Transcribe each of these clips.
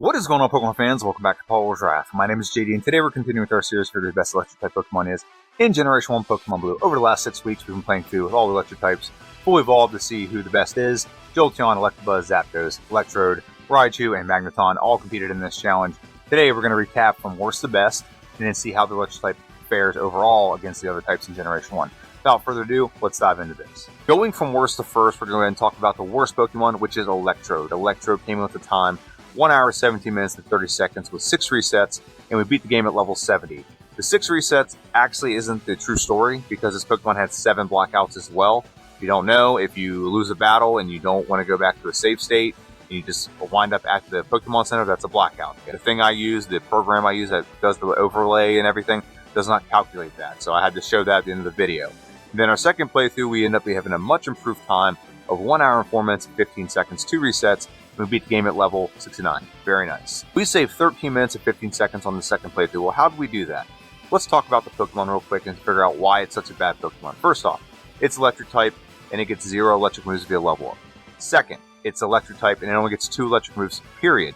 What is going on, Pokemon fans? Welcome back to Powerhouse Draft. My name is JD, and today we're continuing with our series for the best Electric-type Pokemon is in Generation 1 Pokemon Blue. Over the last 6 weeks, we've been playing through with all the Electric types, full evolved to see who the best is. Jolteon, Electabuzz, Zapdos, Electrode, Raichu, and Magneton all competed in this challenge. Today, we're going to recap from worst to best, and then see how the Electric type fares overall against the other types in Generation 1. Without further ado, let's dive into this. Going from worst to first, we're going to go ahead and talk about the worst Pokemon, which is Electrode. Electrode came in with the time 1 hour, 17 minutes, and 30 seconds with 6 resets, and we beat the game at level 70. The 6 resets actually isn't the true story, because this Pokemon had 7 blackouts as well. If you don't know, if you lose a battle and you don't want to go back to a save state, and you just wind up at the Pokemon Center, that's a blackout. The thing I use, the program I use that does the overlay and everything, does not calculate that, so I had to show that at the end of the video. And then our second playthrough, we end up having a much improved time of 1 hour and 4 minutes and 15 seconds, 2 resets. We beat the game at level 69. Very nice. We saved 13 minutes and 15 seconds on the second playthrough. Well, how did we do that? Let's talk about the Pokemon real quick and figure out why it's such a bad Pokemon. First off, it's Electric type, and it gets 0 electric moves via level up. Second, it's Electric type, and it only gets 2 electric moves, period.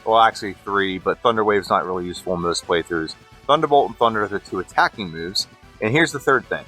Well, actually 3, but Thunder Wave's not really useful in most playthroughs. Thunderbolt and Thunder are the 2 attacking moves. And here's the third thing.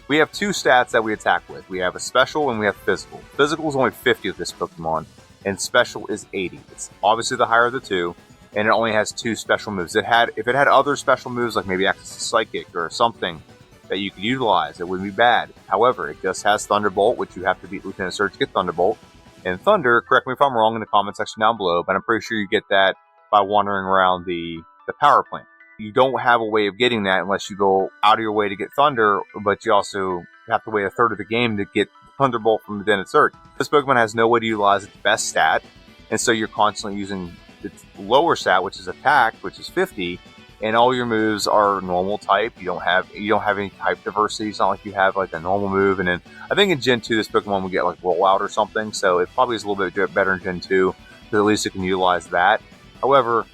We have 2 stats that we attack with. We have a special and we have physical. Physical is only 50 with this Pokemon, and special is 80. It's obviously the higher of the 2, and it only has 2 special moves. If it had other special moves, like maybe access to Psychic or something that you could utilize, it wouldn't be bad. However, it just has Thunderbolt, which you have to beat Lieutenant Surge to get Thunderbolt. And Thunder, correct me if I'm wrong in the comment section down below, but I'm pretty sure you get that by wandering around the power plant. You don't have a way of getting that unless you go out of your way to get Thunder, but you also have to wait a third of the game to get Thunderbolt from Lieutenant Surge. This Pokemon has no way to utilize its best stat, and so you're constantly using its lower stat, which is attack, which is 50, and all your moves are normal type. You don't have any type diversity. It's not like you have like a normal move. And then I think in Gen 2 this Pokemon will get like Rollout or something, so it probably is a little bit better in Gen 2, because at least it can utilize that. However,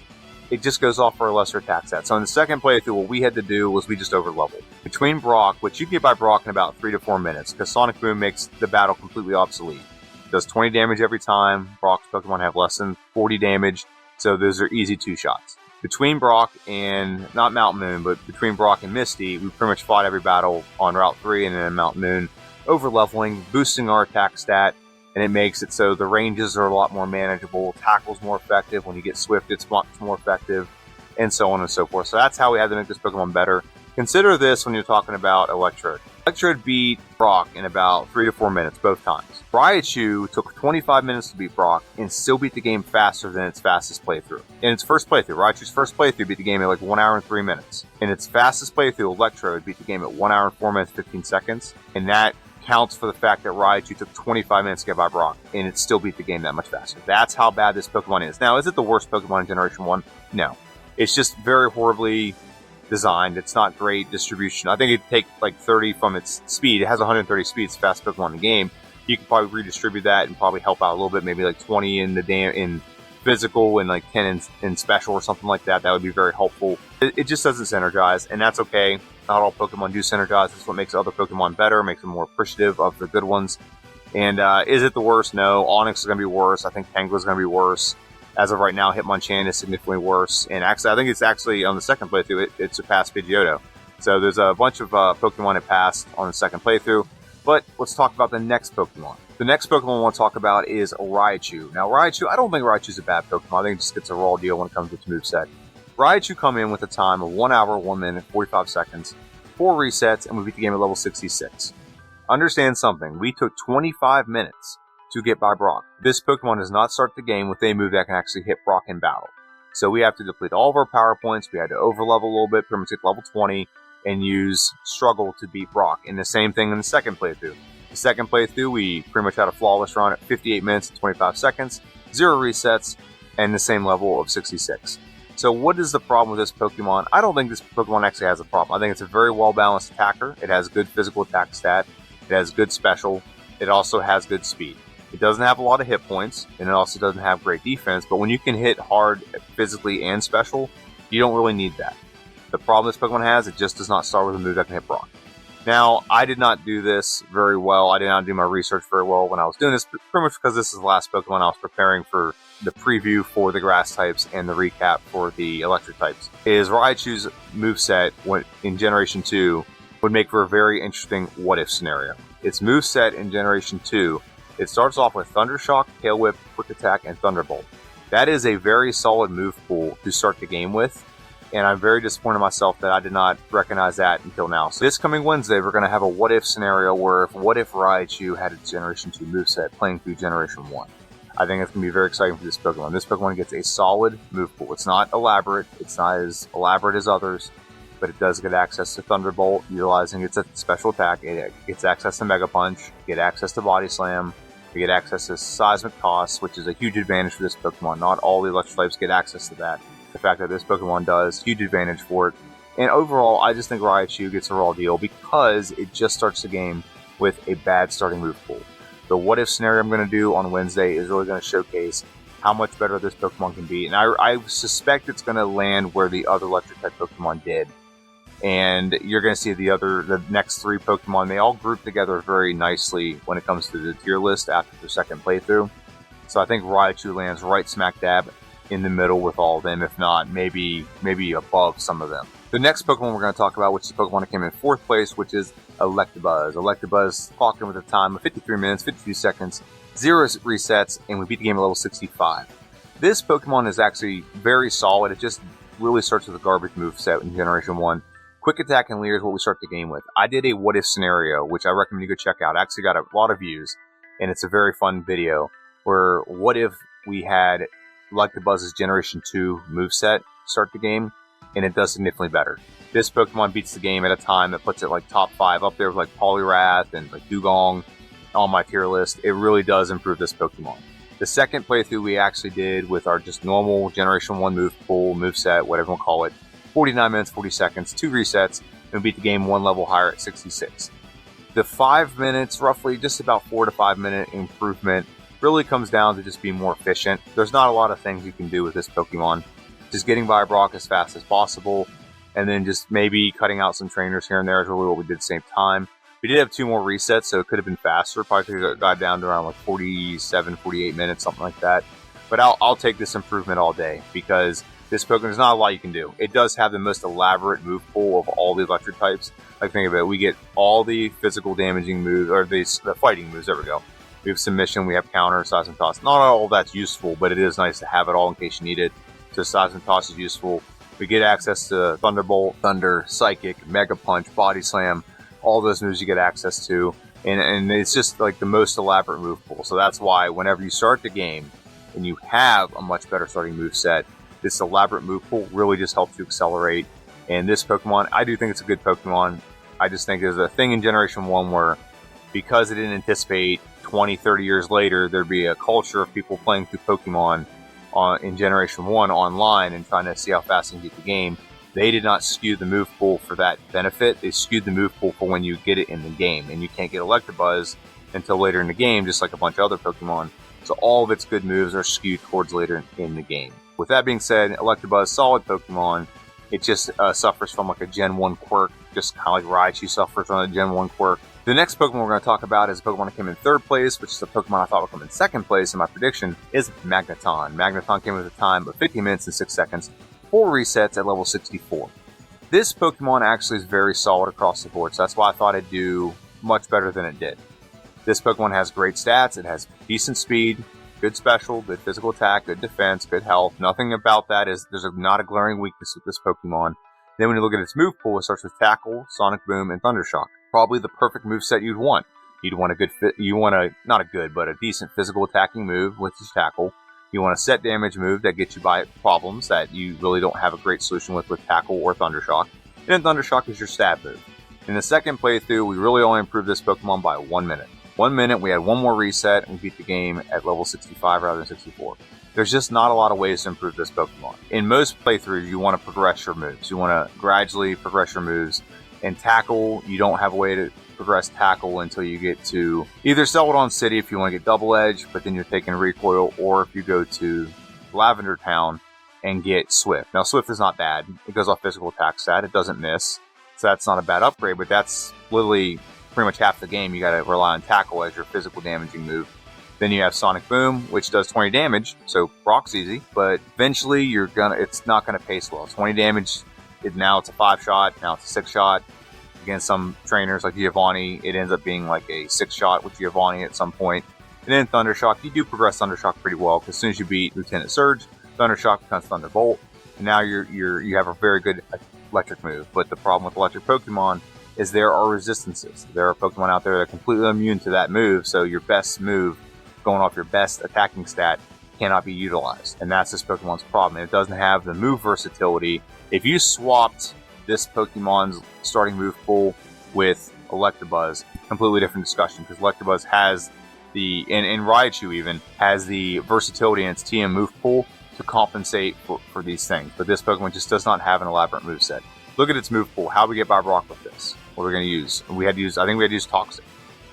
it just goes off for a lesser attack stat. So in the second playthrough, what we had to do was we just over-leveled. Between Brock, which you can get by Brock in about 3 to 4 minutes, because Sonic Boom makes the battle completely obsolete. It does 20 damage every time. Brock's Pokemon have less than 40 damage, so those are easy 2-shots. Between Brock and, not Mount Moon, but between Brock and Misty, we pretty much fought every battle on Route 3 and then Mount Moon, over-leveling, boosting our attack stat, and it makes it so the ranges are a lot more manageable, tackle's more effective, when you get Swift it's much more effective, and so on and so forth. So that's how we had to make this Pokemon better. Consider this when you're talking about Electrode. Electrode beat Brock in about 3 to 4 minutes, both times. Raichu took 25 minutes to beat Brock and still beat the game faster than its fastest playthrough. In its first playthrough, Raichu's first playthrough beat the game at like 1 hour and 3 minutes. In its fastest playthrough, Electrode beat the game at 1 hour and 4 minutes, 15 seconds, and that counts for the fact that Raichu took 25 minutes to get by Brock, and it still beat the game that much faster. That's how bad this Pokemon is. Now, is it the worst Pokemon in Generation 1? No. It's just very horribly designed. It's not great distribution. I think it'd take like 30 from its speed. It has 130 speed. It's the fastest Pokemon in the game. You could probably redistribute that and probably help out a little bit, maybe like 20 in physical and like 10 in special or something like that. That would be very helpful. It just doesn't synergize, and that's okay. Not all Pokemon do synergize. That's what makes other Pokemon better, makes them more appreciative of the good ones. And is it the worst? No. Onix is going to be worse. I think Tangela is going to be worse. As of right now, Hitmonchan is significantly worse. And actually, I think it's actually on the second playthrough, it surpassed Pidgeotto. So there's a bunch of Pokemon that passed on the second playthrough. But let's talk about the next Pokemon. The next Pokemon I want to talk about is Raichu. Now, Raichu, I don't think Raichu's a bad Pokemon. I think it just gets a raw deal when it comes to its moveset. Raichu come in with a time of 1 hour, 1 minute, 45 seconds, 4 resets, and we beat the game at level 66. Understand something. We took 25 minutes to get by Brock. This Pokemon does not start the game with a move that can actually hit Brock in battle. So we have to deplete all of our power points. We had to over-level a little bit, pretty much get level 20, and use Struggle to beat Brock. And the same thing in the second playthrough. The second playthrough, we pretty much had a flawless run at 58 minutes and 25 seconds, 0 resets, and the same level of 66. So what is the problem with this Pokemon? I don't think this Pokemon actually has a problem. I think it's a very well-balanced attacker. It has good physical attack stat. It has good special. It also has good speed. It doesn't have a lot of hit points, and it also doesn't have great defense, but when you can hit hard physically and special, you don't really need that. The problem this Pokemon has, it just does not start with a move that can hit Brock. Now, I did not do this very well. I did not do my research very well when I was doing this, pretty much because this is the last Pokemon I was preparing for the preview for the grass types and the recap for the electric types, is Raichu's moveset in Generation 2 would make for a very interesting what-if scenario. Its moveset in Generation 2, it starts off with Thunder Shock, Tail Whip, Quick Attack, and Thunderbolt. That is a very solid move pool to start the game with, and I'm very disappointed in myself that I did not recognize that until now. So this coming Wednesday, we're going to have a what-if scenario where what if Raichu had its Generation 2 moveset playing through Generation 1. I think it's going to be very exciting for this Pokemon. This Pokemon gets a solid move pool. It's not elaborate. It's not as elaborate as others, but it does get access to Thunderbolt, utilizing its special attack. It gets access to Mega Punch, get access to Body Slam, you get access to Seismic Toss, which is a huge advantage for this Pokemon. Not all the electric types get access to that. The fact that this Pokemon does, huge advantage for it. And overall, I just think Raichu gets a raw deal because it just starts the game with a bad starting move pool. The what if scenario I'm going to do on Wednesday is really going to showcase how much better this Pokemon can be. And I suspect it's going to land where the other electric type Pokemon did. And you're going to see the next 3 Pokemon, they all group together very nicely when it comes to the tier list after the second playthrough. So I think Raichu lands right smack dab in the middle with all of them, if not maybe above some of them. The next Pokemon we're going to talk about, which is the Pokemon that came in 4th place, which is Electabuzz. Electabuzz clocked in with a time of 53 minutes, 52 seconds, 0 resets, and we beat the game at level 65. This Pokemon is actually very solid. It just really starts with a garbage moveset in Generation 1. Quick Attack and Leer is what we start the game with. I did a what-if scenario, which I recommend you go check out. I actually got a lot of views, and it's a very fun video, where what if we had Electabuzz's Generation 2 moveset start the game, and it does significantly better. This Pokemon beats the game at a time that puts it like top 5 up there with like Poliwrath and like Dugong on my tier list. It really does improve this Pokemon. The second playthrough we actually did with our just normal Generation 1 move pool, moveset, whatever you want to call it, 49 minutes, 40 seconds, 2 resets, and beat the game 1 level higher at 66. The 5 minutes, roughly just about 4 to 5 minute improvement, really comes down to just being more efficient. There's not a lot of things you can do with this Pokemon. Just getting by Brock as fast as possible, and then just maybe cutting out some trainers here and there is really what we did at the same time. We did have 2 more resets, so it could have been faster. Probably could have got down to around like 47, 48 minutes, something like that. But I'll take this improvement all day, because this Pokemon, there's not a lot you can do. It does have the most elaborate move pool of all the electric types. Like, think of it, we get all the physical damaging moves, or the fighting moves, there we go. We have Submission, we have Counter, Seismic Toss. Not all that's useful, but it is nice to have it all in case you need it. So Seismic Toss is useful. We get access to Thunderbolt, Thunder, Psychic, Mega Punch, Body Slam. All those moves you get access to. And it's just like the most elaborate move pool. So that's why whenever you start the game and you have a much better starting move set, this elaborate move pool really just helps you accelerate. And this Pokemon, I do think it's a good Pokemon. I just think there's a thing in Generation 1 where, because it didn't anticipate 20, 30 years later, there'd be a culture of people playing through Pokemon in Generation 1 online and trying to see how fast they can get the game. They did not skew the move pool for that benefit. They skewed the move pool for when you get it in the game. And you can't get Electabuzz until later in the game, just like a bunch of other Pokemon. So all of its good moves are skewed towards later in the game. With that being said, Electabuzz, solid Pokemon. It just suffers from like a Gen 1 quirk, just kind of like Raichu suffers from a Gen 1 quirk. The next Pokemon we're going to talk about is a Pokemon that came in 3rd place, which is a Pokemon I thought would come in 2nd place, and my prediction is Magneton. Magneton came with a time of 50 minutes and 6 seconds, 4 resets at level 64. This Pokemon actually is very solid across the board, so that's why I thought it'd do much better than it did. This Pokemon has great stats, it has decent speed, good special, good physical attack, good defense, good health. Nothing about that there's not a glaring weakness with this Pokemon. Then when you look at its move pool, it starts with Tackle, Sonic Boom, and Thunder Shock. Probably the perfect moveset you'd want. You'd want not a good, but a decent physical attacking move, which is Tackle. You want a set damage move that gets you by problems that you really don't have a great solution with Tackle or Thunder Shock. And then Thunder Shock is your stab move. In the second playthrough, we really only improved this Pokemon by 1 minute. 1 minute, we had 1 more reset, and we beat the game at level 65 rather than 64. There's just not a lot of ways to improve this Pokemon. In most playthroughs, you want to progress your moves. You want to gradually progress your moves. In Tackle, you don't have a way to progress Tackle until you get to either Celadon City if you want to get Double Edge, but then you're taking Recoil, or if you go to Lavender Town and get Swift. Now, Swift is not bad. It goes off physical attack stat. It doesn't miss. So that's not a bad upgrade, but that's literally pretty much half the game. You got to rely on Tackle as your physical damaging move. Then you have Sonic Boom, which does 20 damage, so Brock's easy, but eventually it's not gonna pace well. 20 damage, now it's a 5-shot, now it's a 6-shot. Against some trainers like Giovanni, it ends up being like a 6-shot with Giovanni at some point. And then Thundershock, you do progress Thundershock pretty well, because as soon as you beat Lieutenant Surge, Thundershock becomes Thunderbolt, and now you have a very good electric move. But the problem with electric Pokemon is there are resistances. There are Pokemon out there that are completely immune to that move, so your best move, going off your best attacking stat, cannot be utilized. And that's this Pokemon's problem. It doesn't have the move versatility. If you swapped this Pokemon's starting move pool with Electabuzz, completely different discussion, because Electabuzz has and Raichu even, has the versatility in its TM move pool to compensate for these things. But this Pokemon just does not have an elaborate moveset. Look at its move pool. How we get by Brock with this? What are we going to use? I think we had to use Toxic.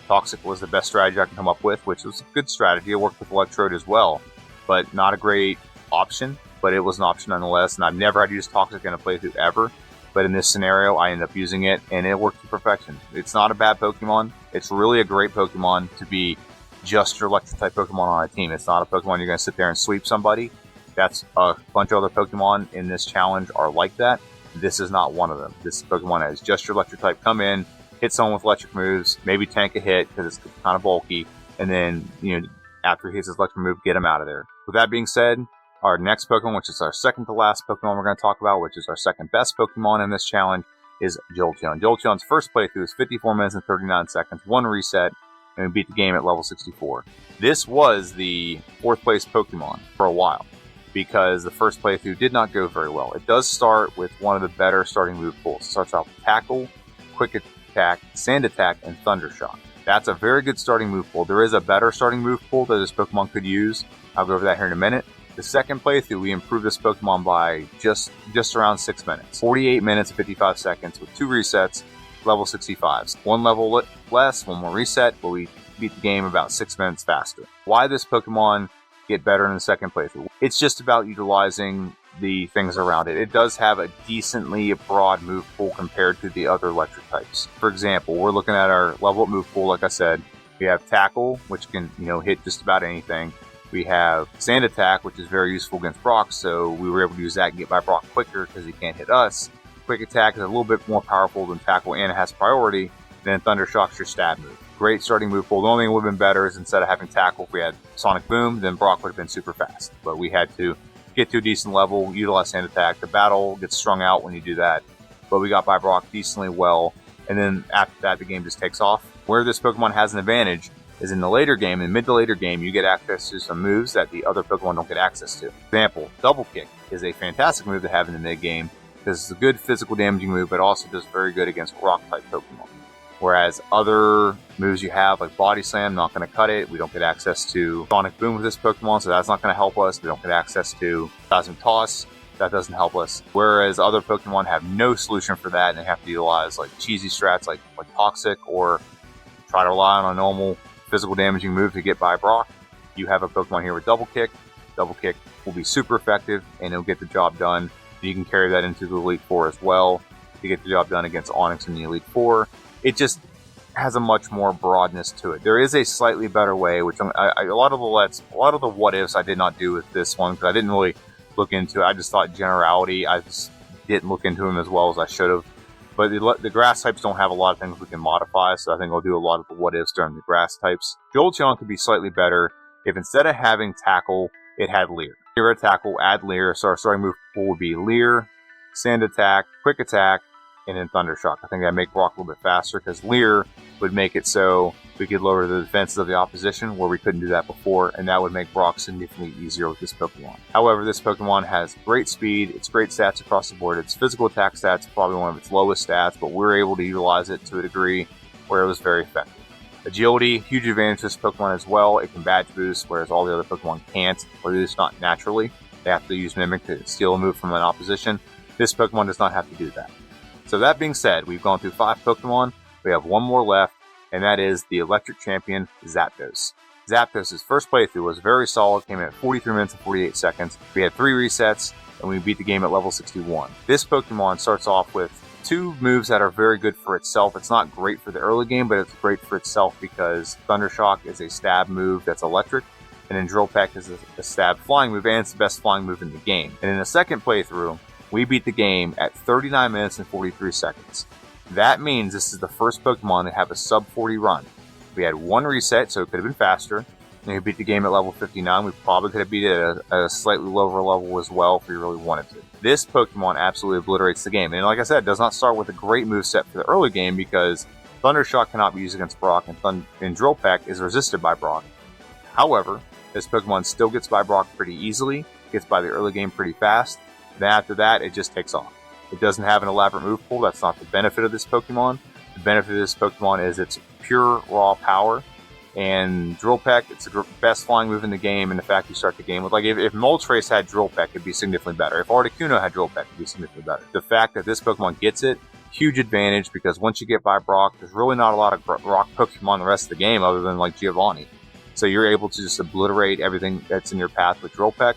Toxic was the best strategy I can come up with, which was a good strategy. It worked with Electrode as well, but not a great option. But it was an option nonetheless, and I've never had to use Toxic in a playthrough ever. But in this scenario, I ended up using it, and it worked to perfection. It's not a bad Pokemon. It's really a great Pokemon to be just your Electric-type Pokemon on a team. It's not a Pokemon you're going to sit there and sweep somebody. That's a bunch of other Pokemon in this challenge are like that. This is not one of them. This Pokemon is just your Electric-type. Come in, hit someone with electric moves, maybe tank a hit because it's kind of bulky, and then, after he hits his electric move, get him out of there. With that being said, our next Pokemon, which is our second to last Pokemon we're going to talk about, which is our second best Pokemon in this challenge, is Jolteon. Jolteon's first playthrough is 54 minutes and 39 seconds, 1 reset, and we beat the game at level 64. This was the 4th place Pokemon for a while, because the first playthrough did not go very well. It does start with one of the better starting move pools. It starts out with Tackle, Quick Attack, Sand Attack, and Thundershock. That's a very good starting move pool. There is a better starting move pool that this Pokemon could use. I'll go over that here in a minute. The second playthrough, we improved this Pokemon by just around 6 minutes. 48 minutes and 55 seconds with 2 resets, level 65s. 1 level less, 1 more reset, but we beat the game about 6 minutes faster. Why this Pokemon get better in the second playthrough? It's just about utilizing the things around it. It does have a decently broad move pool compared to the other electric types. For example, we're looking at our level up move pool, like I said. We have Tackle, which can, hit just about anything. We have Sand Attack, which is very useful against Brock, so we were able to use that and get by Brock quicker because he can't hit us. Quick Attack is a little bit more powerful than Tackle and it has priority. Then Thundershock's your stab move. Great starting move pool. The only thing that would have been better is instead of having Tackle, if we had Sonic Boom, then Brock would have been super fast. But we had to get to a decent level, utilize Sand Attack. The battle gets strung out when you do that. But we got by Brock decently well, and then after that, the game just takes off. Where this Pokemon has an advantage is in the later game, in mid to later game, you get access to some moves that the other Pokemon don't get access to. For example, Double Kick is a fantastic move to have in the mid game because it's a good physical damaging move, but also does very good against Rock-type Pokemon. Whereas other moves you have, like Body Slam, not going to cut it. We don't get access to Sonic Boom with this Pokemon, so that's not going to help us. We don't get access to Plasma Toss. That doesn't help us. Whereas other Pokemon have no solution for that, and they have to utilize like cheesy strats like Toxic, or try to rely on a normal physical damaging move to get by Brock. You have a Pokemon here with Double Kick. Double Kick will be super effective, and it'll get the job done. You can carry that into the Elite Four as well to get the job done against Onix in the Elite Four. It just has a much more broadness to it. There is a slightly better way, which a lot of the what ifs I did not do with this one because I didn't really look into it. I just thought generality. I just didn't look into them as well as I should have. But the grass types don't have a lot of things we can modify, so I think I'll do a lot of the what ifs during the grass types. Jolteon could be slightly better if instead of having Tackle, it had Leer. Here at Tackle, add Leer, so our starting move pool would be Leer, Sand Attack, Quick Attack, and then Thundershock. I think that'd make Brock a little bit faster because Leer would make it so we could lower the defenses of the opposition where we couldn't do that before, and that would make Brock significantly easier with this Pokemon. However, this Pokemon has great speed, it's great stats across the board. Its physical attack stats probably one of its lowest stats, but we're able to utilize it to a degree where it was very effective. Agility, huge advantage to this Pokemon as well. It can badge boost, whereas all the other Pokemon can't, or at least not naturally. They have to use Mimic to steal a move from an opposition. This Pokemon does not have to do that. So that being said, we've gone through 5 Pokemon. We have 1 more left, and that is the Electric Champion, Zapdos. Zapdos' first playthrough was very solid, came in at 43 minutes and 48 seconds. We had 3 resets, and we beat the game at level 61. This Pokemon starts off with two moves that are very good for itself. It's not great for the early game, but it's great for itself because Thundershock is a stab move that's electric, and then Drill Peck is a stab flying move, and it's the best flying move in the game. And in the second playthrough, we beat the game at 39 minutes and 43 seconds. That means this is the first Pokemon to have a sub 40 run. We had one reset, so it could have been faster. And we beat the game at level 59. We probably could have beat it at a slightly lower level as well if we really wanted to. This Pokemon absolutely obliterates the game. And like I said, it does not start with a great moveset for the early game because Thundershock cannot be used against Brock, and Drill Peck is resisted by Brock. However, this Pokemon still gets by Brock pretty easily, gets by the early game pretty fast. Then after that, it just takes off. It doesn't have an elaborate move pool. That's not the benefit of this Pokemon. The benefit of this Pokemon is its pure raw power. And Drill Peck, it's the best flying move in the game, and the fact you start the game with, like, if Moltres had Drill Peck, it'd be significantly better. If Articuno had Drill Peck, it'd be significantly better. The fact that this Pokemon gets it, huge advantage, because once you get by Brock, there's really not a lot of rock Pokemon the rest of the game other than, like, Giovanni. So you're able to just obliterate everything that's in your path with Drill Peck.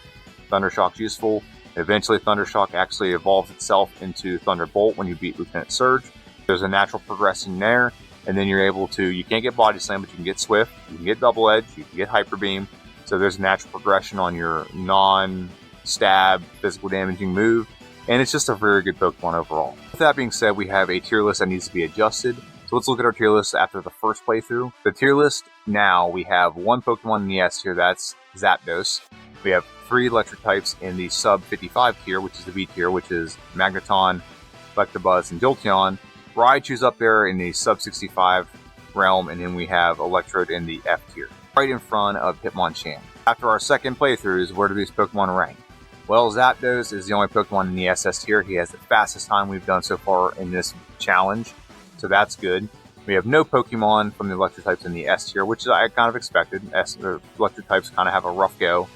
Thundershock's useful. Eventually, Thundershock actually evolves itself into Thunderbolt when you beat Lieutenant Surge. There's a natural progression there. And then you're able to, you can't get Body Slam, but you can get Swift, you can get Double Edge, you can get Hyper Beam. So there's a natural progression on your non-stab, physical damaging move. And it's just a very good Pokemon overall. With that being said, we have a tier list that needs to be adjusted. So let's look at our tier list after the first playthrough. The tier list now, we have one Pokemon in the S tier, that's Zapdos. We have 3 electric types in the sub 55 tier, which is the V tier, which is Magneton, Electabuzz, and Jolteon. Raichu's up there in the sub 65 realm, and then we have Electrode in the F tier, right in front of Hitmonchan. After our second playthroughs, where do these Pokemon rank? Well, Zapdos is the only Pokemon in the SS tier. He has the fastest time we've done so far in this challenge, so that's good. We have no Pokemon from the electric types in the S tier, which I kind of expected. Electric types kind of have a rough go.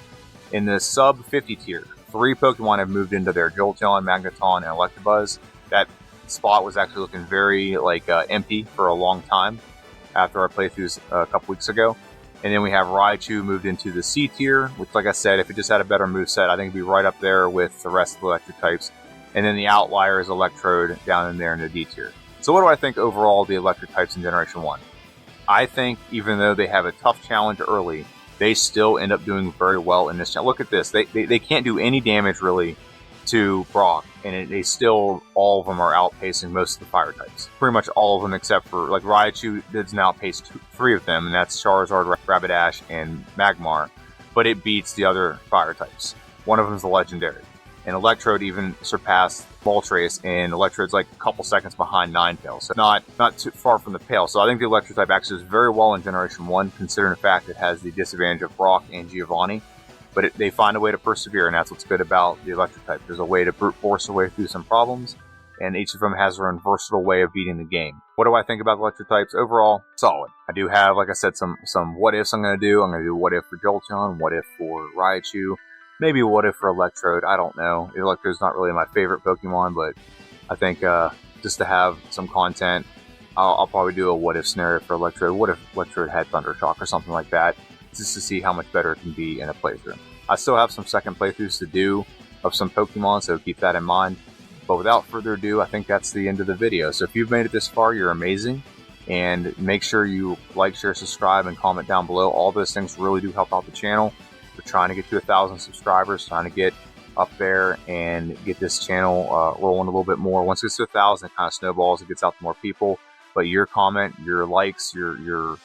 In the sub 50 tier, 3 Pokemon have moved into there: Jolteon, Magneton, and Electabuzz. That spot was actually looking very empty for a long time after our playthroughs a couple weeks ago. And then we have Raichu moved into the C tier, which, like I said, if it just had a better moveset, I think it'd be right up there with the rest of the electric types. And then the outlier is Electrode down in there in the D tier. So what do I think overall of the electric types in Generation 1? I think even though they have a tough challenge early, they still end up doing very well in this challenge. Look at this. They can't do any damage really to Brock, and they still, all of them are outpacing most of the fire types. Pretty much all of them except for, like, Raichu doesn't outpace 3 of them, and that's Charizard, Rapidash, and Magmar, but it beats the other fire types. One of them is the Legendary. And Electrode even surpassed Moltres, and Electrode's like a couple seconds behind Ninetales, so not too far from the pale. So I think the Electric type actually is very well in Generation 1, considering the fact it has the disadvantage of Brock and Giovanni. But they find a way to persevere, and that's what's good about the electric type. There's a way to brute force their way through some problems, and each of them has their own versatile way of beating the game. What do I think about the electric types? Overall, solid. I do have, like I said, some what ifs I'm going to do. I'm going to do what if for Jolteon, what if for Raichu, maybe what if for Electrode. I don't know. Electrode's not really my favorite Pokemon, but I think just to have some content, I'll probably do a what if scenario for Electrode. What if Electrode had Thundershock or something like that, just to see how much better it can be in a playthrough. I still have some second playthroughs to do of some Pokemon, so keep that in mind. But without further ado, I think that's the end of the video. So if you've made it this far, you're amazing. And make sure you like, share, subscribe, and comment down below. All those things really do help out the channel. We're trying to get to 1,000 subscribers, trying to get up there and get this channel rolling a little bit more. Once it gets to 1,000, it kind of snowballs. It gets out to more people. But your comment, your likes, your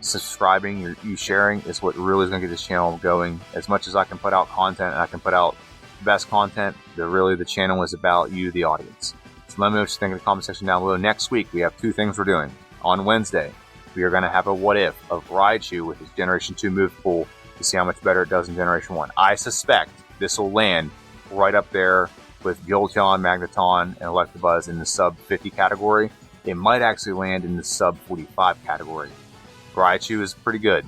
subscribing, you sharing is what really is going to get this channel going. As much as I can put out content and I can put out the best content, the channel is about you, the audience. So let me know what you think in the comment section down below. Next week, we have 2 things we're doing. On Wednesday, we are going to have a what if of Raichu with his Generation 2 move pool to see how much better it does in Generation 1. I suspect this will land right up there with Jolteon, Magneton, and Electabuzz in the sub 50 category. It might actually land in the sub 45 category. Raichu is pretty good.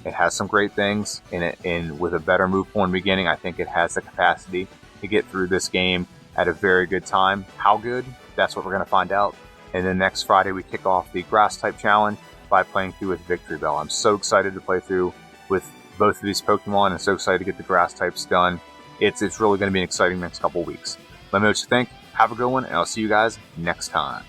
It has some great things in it, and with a better move pool in the beginning, I think it has the capacity to get through this game at a very good time. How good? That's what we're going to find out. And then next Friday, we kick off the Grass type challenge by playing through with Victory Bell. I'm so excited to play through with both of these Pokemon, and so excited to get the Grass types done. It's really going to be an exciting next couple weeks. Let me know what you think. Have a good one, and I'll see you guys next time.